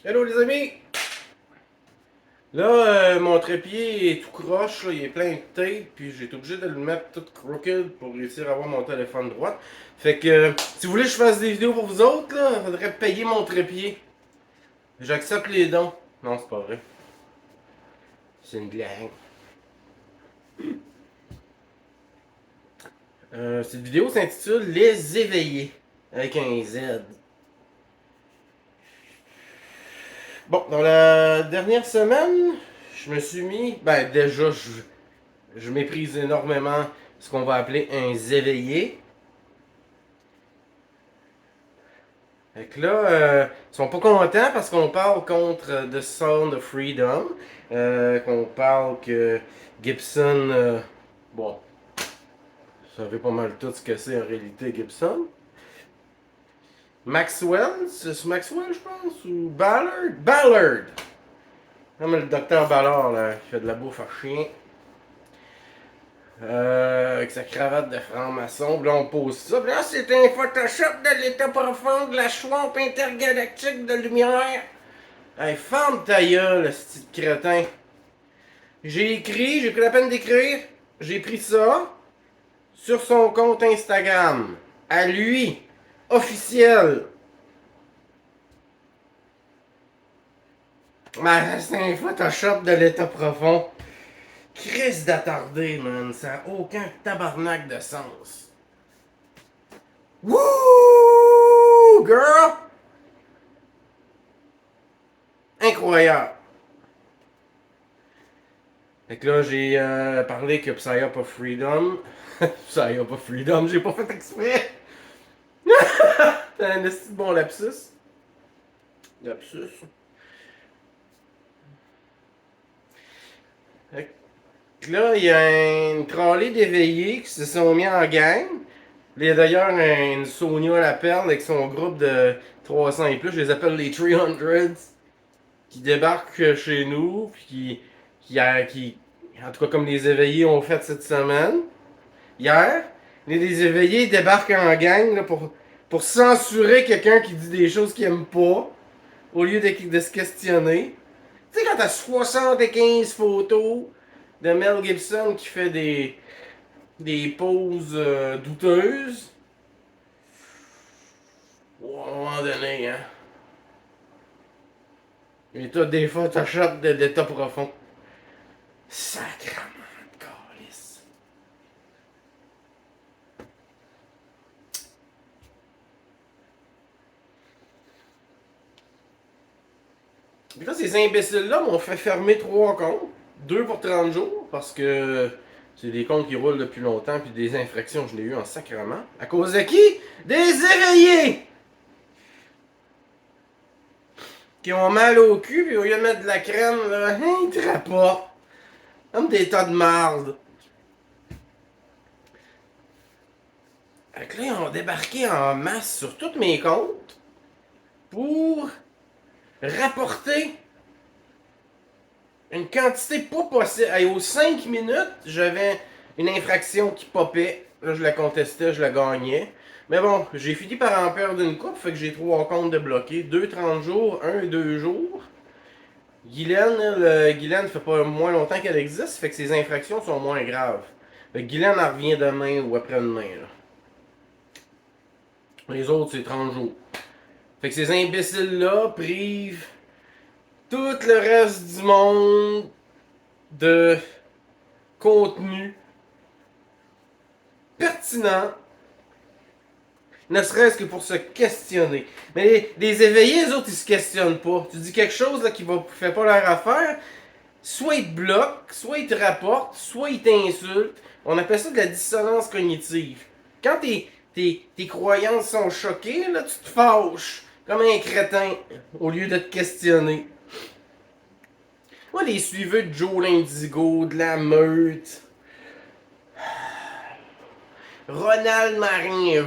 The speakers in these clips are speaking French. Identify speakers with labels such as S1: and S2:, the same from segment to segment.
S1: Hello les amis! Là, mon trépied est tout croche, là, il est plein de tape, puis j'ai été obligé de le mettre tout crooked pour réussir à avoir mon téléphone droit. Fait que, si vous voulez que je fasse des vidéos pour vous autres, là, il faudrait payer mon trépied. J'accepte les dons. Non, c'est pas vrai. C'est une blague. Cette vidéo s'intitule Les éveillés, avec un Z. Bon, dans la dernière semaine, je me suis mis, ben déjà, je méprise énormément ce qu'on va appeler un éveillé. Fait que là, ils sont pas contents parce qu'on parle contre The Sound of Freedom. Qu'on parle que Gibson. Bon, vous savez pas mal tout ce que c'est en réalité Gibson. Maxwell, c'est Maxwell, je pense, ou Ballard? Ballard! Comme le docteur Ballard, là, qui fait de la bouffe à chien. Avec sa cravate de franc-maçon. Puis là, on pose ça. Puis là, c'est un Photoshop de l'état profond de la swamp intergalactique de lumière. Hey, ferme ta gueule, ce petit crétin. J'ai pris la peine d'écrire. J'ai pris ça sur son compte Instagram. À lui. Officiel. Mais c'est un Photoshop de l'état profond. Crise d'attardé, man. Ça n'a aucun tabarnak de sens. Wouh, girl! Incroyable. Fait que là, j'ai parlé que Psyop of Freedom. Psyop of Freedom, j'ai pas fait exprès. C'est un esti de bon lapsus. Lapsus. Fait que là, il y a une trolley d'éveillés qui se sont mis en gang. Il y a d'ailleurs une Sonia la perle avec son groupe de 300 et plus. Je les appelle les 300s. Qui débarquent chez nous. Puis qui en tout cas, comme les éveillés ont fait cette semaine. Hier, les éveillés débarquent en gang là, pour censurer quelqu'un qui dit des choses qu'il aime pas, au lieu de se questionner. Tu sais, quand t'as 75 photos de Mel Gibson qui fait des poses douteuses, à un moment donné, hein. Et toi, des fois, t'achètes de l'état profond. Sacrement de calice. Puis là, ces imbéciles-là m'ont fait fermer 3 comptes. 2 pour 30 jours, parce que c'est des comptes qui roulent depuis longtemps, puis des infractions, je l'ai eu en sacrement. À cause de qui? Des éveillés! Qui ont mal au cul, puis au lieu de mettre de la crème, là, ils te rapportent. Comme des tas de marde. Fait que là, ils ont débarqué en masse sur tous mes comptes pour rapporter une quantité pas possible. Hey, aux 5 minutes, j'avais une infraction qui popait. Là, je la contestais, je la gagnais. Mais bon, j'ai fini par en perdre une coupe, fait que j'ai 3 comptes débloqués. 2 30 jours, 1 2 jours. Guylaine, Guylaine fait pas moins longtemps qu'elle existe, fait que ses infractions sont moins graves. Fait que Guylaine, elle revient demain ou après-demain. Là. Les autres, c'est 30 jours. Fait que ces imbéciles-là privent tout le reste du monde de contenu pertinent, ne serait-ce que pour se questionner. Mais les éveillés, les autres, ils se questionnent pas. Tu dis quelque chose là, qui ne fait pas leur affaire, soit ils te bloquent, soit ils te rapportent, soit ils t'insultent. On appelle ça de la dissonance cognitive. Quand tes croyances sont choquées, là, tu te fâches comme un crétin au lieu de te questionner. Moi, les suiveux de Joe l'Indigo, de la meute, Ronald Maringer,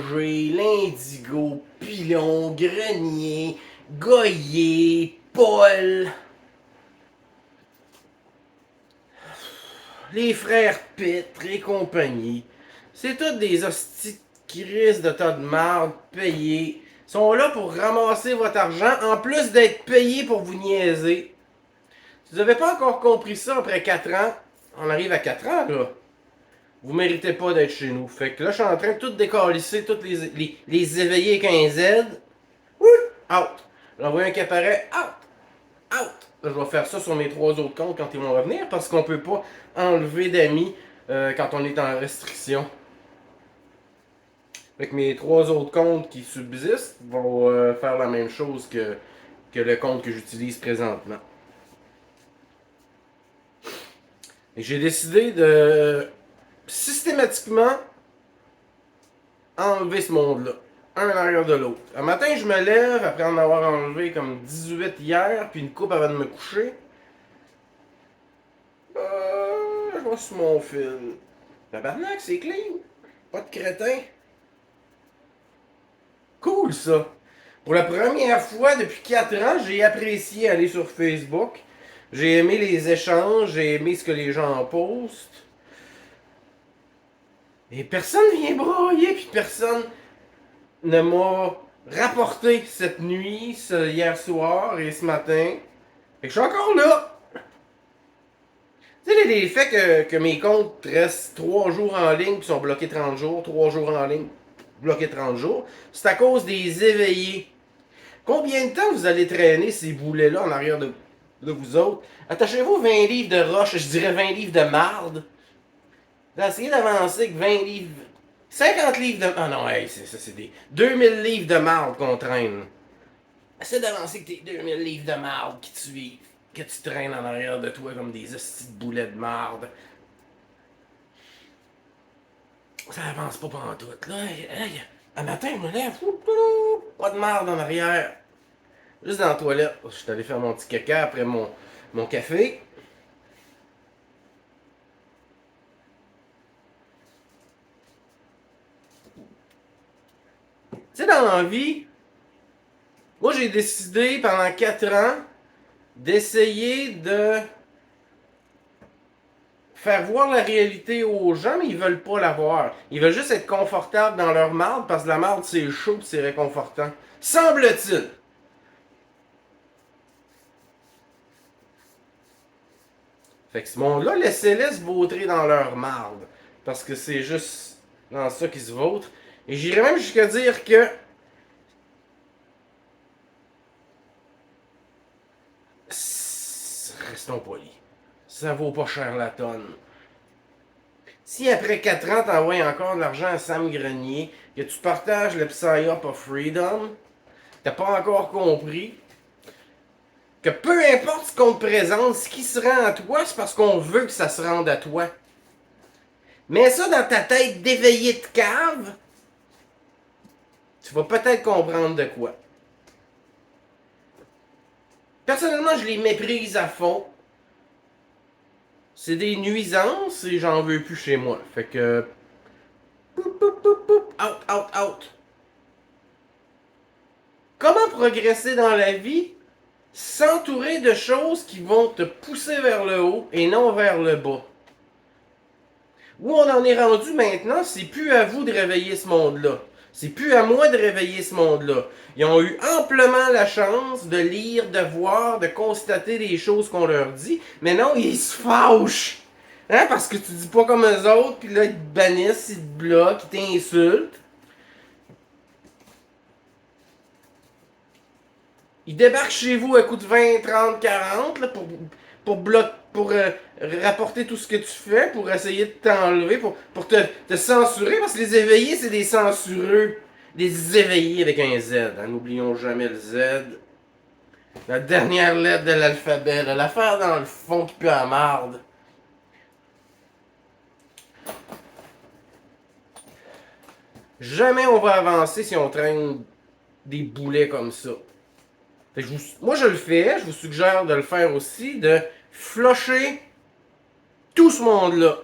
S1: l'Indigo, Pilon, Grenier, Goyer, Paul, les frères Pitre et compagnie. C'est tous des hosties qui risquent de tas de marde payés Ils sont là pour ramasser votre argent, en plus d'être payés pour vous niaiser. Si vous n'avez pas encore compris ça après 4 ans, on arrive à 4 ans, là. Vous méritez pas d'être chez nous. Fait que là, je suis en train de tout décalisser, tous les éveiller avec un Z. Ouh, out. J'envoie un qui apparaît, out, out. Là, je vais faire ça sur mes 3 autres comptes quand ils vont revenir parce qu'on peut pas enlever d'amis quand on est en restriction. Fait que mes 3 autres comptes qui subsistent vont faire la même chose que le compte que j'utilise présentement. Et j'ai décidé de systématiquement enlever ce monde-là. Un en arrière de l'autre. Un matin, je me lève après en avoir enlevé comme 18 hier, puis une coupe avant de me coucher. Je vois sur mon fil. Tabarnak, c'est clean. Pas de crétin. Cool ça. Pour la première fois depuis 4 ans, j'ai apprécié aller sur Facebook. J'ai aimé les échanges, j'ai aimé ce que les gens postent. Et personne vient broyer, puis personne ne m'a rapporté cette nuit, hier soir et ce matin. Fait que je suis encore là. Tu sais, les faits que mes comptes restent 3 jours en ligne puis sont bloqués 30 jours, 3 jours en ligne, bloqués 30 jours, c'est à cause des éveillés. Combien de temps vous allez traîner ces boulets-là en arrière de vous autres? Attachez-vous 20 livres de roche, je dirais 20 livres de marde. Essayez d'avancer avec 20 livres. 50 livres de. Ah non, hey, ça, c'est des 2000 livres de marde qu'on traîne. Essaie d'avancer avec tes 2000 livres de marde qui te suivent. Que tu traînes en arrière de toi comme des hosties de boulets de marde. Ça avance pas pantoute, là. Hey, un matin, je me lève. Pas de marde en arrière. Juste dans la toilette. Je suis allé faire mon petit caca après mon café. Tu sais, dans la vie, moi j'ai décidé pendant 4 ans d'essayer de faire voir la réalité aux gens, mais ils veulent pas la voir. Ils veulent juste être confortables dans leur marde parce que la marde c'est chaud et c'est réconfortant. Semble-t-il. Fait que ce monde-là, laissez-les se vautrer dans leur marde. Parce que c'est juste dans ça qu'ils se vautrent. Et j'irais même jusqu'à dire que restons polis. Ça vaut pas cher la tonne. Si après 4 ans, t'envoies encore de l'argent à Sam Grenier, que tu partages le Psyop of Freedom, t'as pas encore compris que peu importe ce qu'on te présente, ce qui se rend à toi, c'est parce qu'on veut que ça se rende à toi. Mets ça dans ta tête d'éveillé de cave, tu vas peut-être comprendre de quoi. Personnellement, je les méprise à fond. C'est des nuisances et j'en veux plus chez moi. Fait que. Poup, poup, poup, poup, out, out, out. Comment progresser dans la vie? S'entourer de choses qui vont te pousser vers le haut et non vers le bas. Où on en est rendu maintenant, c'est plus à vous de réveiller ce monde-là. C'est plus à moi de réveiller ce monde-là. Ils ont eu amplement la chance de lire, de voir, de constater les choses qu'on leur dit, mais non, ils se fâchent. Hein? Parce que tu dis pas comme eux autres, puis là, ils te bannissent, ils te bloquent, ils t'insultent. Ils débarquent chez vous à coup de 20, 30, 40 là, pour rapporter tout ce que tu fais, pour essayer de t'enlever, pour te censurer, parce que les éveillés, c'est des censureux. Des éveillés avec un Z. Hein, n'oublions jamais le Z. La dernière lettre de l'alphabet. L'affaire dans le fond qui pue à marde. Jamais on va avancer si on traîne des boulets comme ça. Moi je le fais, je vous suggère de le faire aussi, de flusher tout ce monde-là.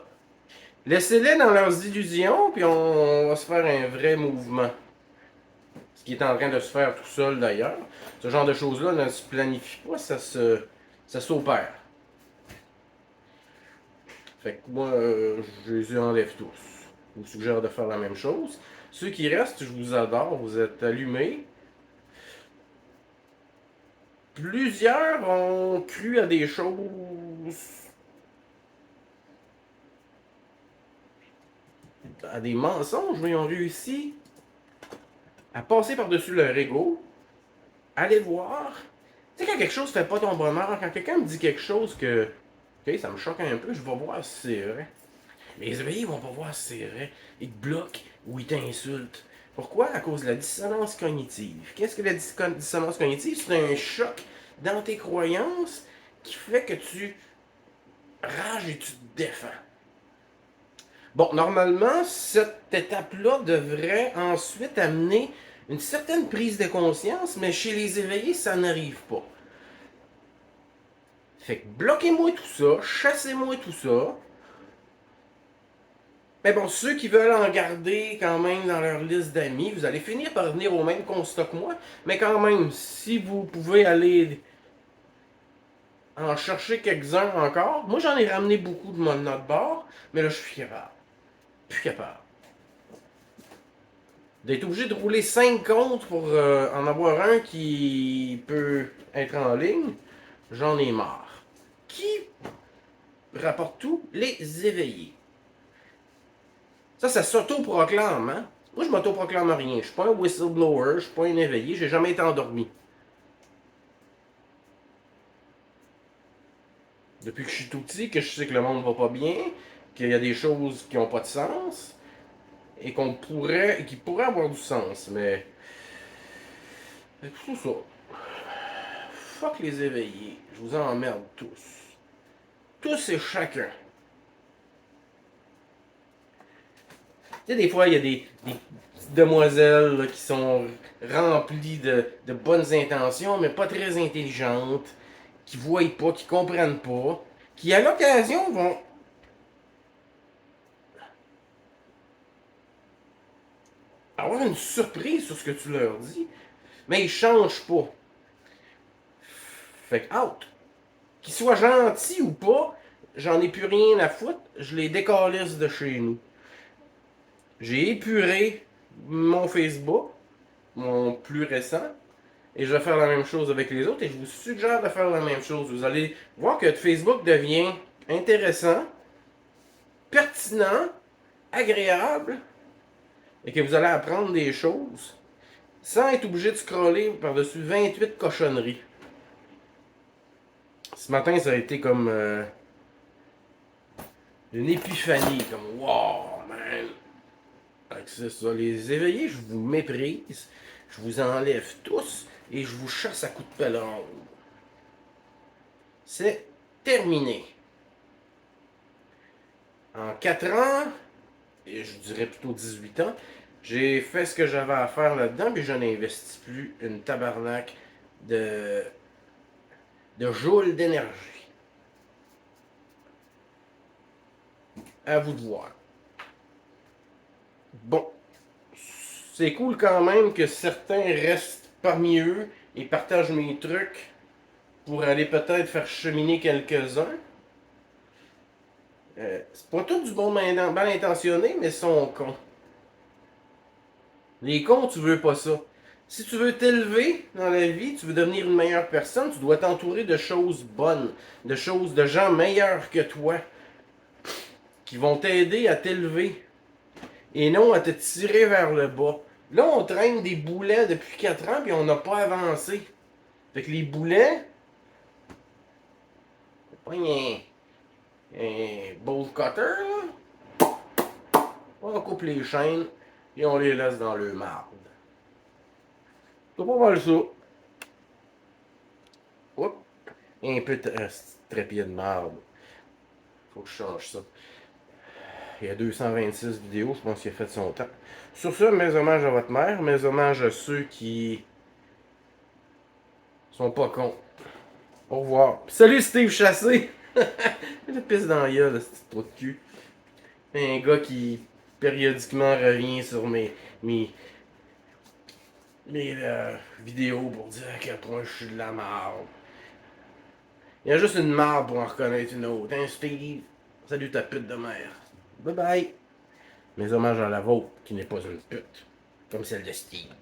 S1: Laissez-les dans leurs illusions, puis on va se faire un vrai mouvement. Ce qui est en train de se faire tout seul d'ailleurs. Ce genre de choses-là ne se planifie pas, ça s'opère. Fait que moi, je les enlève tous. Je vous suggère de faire la même chose. Ceux qui restent, je vous adore, vous êtes allumés. Plusieurs ont cru à des choses, à des mensonges, mais ils ont réussi à passer par-dessus leur ego, aller voir. Tu sais, quand quelque chose fait pas ton bonheur, quand quelqu'un me dit quelque chose que, ok, ça me choque un peu, je vais voir si c'est vrai. Mais les éveillés, ils vont pas voir si c'est vrai. Ils te bloquent ou ils t'insultent. Pourquoi? À cause de la dissonance cognitive. Qu'est-ce que la dissonance cognitive? C'est un choc dans tes croyances qui fait que tu rages et tu te défends. Bon, normalement, cette étape-là devrait ensuite amener une certaine prise de conscience, mais chez les éveillés, ça n'arrive pas. Fait que bloquez-moi tout ça, chassez-moi tout ça. Mais bon, ceux qui veulent en garder quand même dans leur liste d'amis, vous allez finir par venir au même constat que moi. Mais quand même, si vous pouvez aller en chercher quelques-uns encore, moi j'en ai ramené beaucoup de notre bord, mais là je suis capable. Plus capable. D'être obligé de rouler 5 comptes pour en avoir un qui peut être en ligne, j'en ai marre. Qui rapporte tout? Les éveillés. Ça s'auto-proclame, hein? Moi, je m'auto-proclame rien. Je suis pas un whistleblower, je suis pas un éveillé, j'ai jamais été endormi. Depuis que je suis tout petit, que je sais que le monde va pas bien, qu'il y a des choses qui ont pas de sens, et qui pourraient avoir du sens, mais... C'est tout ça. Fuck les éveillés. Je vous emmerde tous. Tous et chacun. Tu sais, des fois, il y a des petites demoiselles là, qui sont remplies de bonnes intentions, mais pas très intelligentes, qui voient pas, qui comprennent pas, qui à l'occasion vont avoir une surprise sur ce que tu leur dis, mais ils changent pas. Fait que out. Qu'ils soient gentils ou pas, j'en ai plus rien à foutre, je les décalisse de chez nous. J'ai épuré mon Facebook, mon plus récent, et je vais faire la même chose avec les autres, et je vous suggère de faire la même chose. Vous allez voir que Facebook devient intéressant, pertinent, agréable, et que vous allez apprendre des choses sans être obligé de scroller par-dessus 28 cochonneries. Ce matin, ça a été comme une épiphanie, comme wow, man. C'est ça, les éveillés, je vous méprise, je vous enlève tous et je vous chasse à coups de pelle. C'est terminé. En 4 ans, et je dirais plutôt 18 ans, j'ai fait ce que j'avais à faire là-dedans, mais je n'investis plus une tabarnak de, de joules d'énergie. À vous de voir. Bon, c'est cool quand même que certains restent parmi eux et partagent mes trucs pour aller peut-être faire cheminer quelques-uns. C'est pas tout du bon mal intentionné, mais ils sont cons. Les cons, tu veux pas ça. Si tu veux t'élever dans la vie, tu veux devenir une meilleure personne, tu dois t'entourer de choses bonnes, de gens meilleurs que toi, qui vont t'aider à t'élever et non à te tirer vers le bas. Là, on traîne des boulets depuis 4 ans puis on n'a pas avancé. Fait que les boulets, c'est pas un bolt cutter, là. On coupe les chaînes et on les laisse dans le marde. C'est pas mal ça. Oups. Un peu de trépied de marde. Faut que je change ça. Il y a 226 vidéos, je pense qu'il a fait son temps. Sur ce, mes hommages à votre mère, mes hommages à ceux qui sont pas cons. Au revoir. Salut Steve Chassé! Le pisse dans la gueule, ce petit trou de cul. Un gars qui périodiquement revient sur mes vidéos pour dire à quel point je suis de la marde. Il y a juste une marde pour en reconnaître une autre. Hein, Steve? Salut ta pute de mère. Bye bye. Mes hommages à la vôtre, qui n'est pas une pute, comme celle de Steve.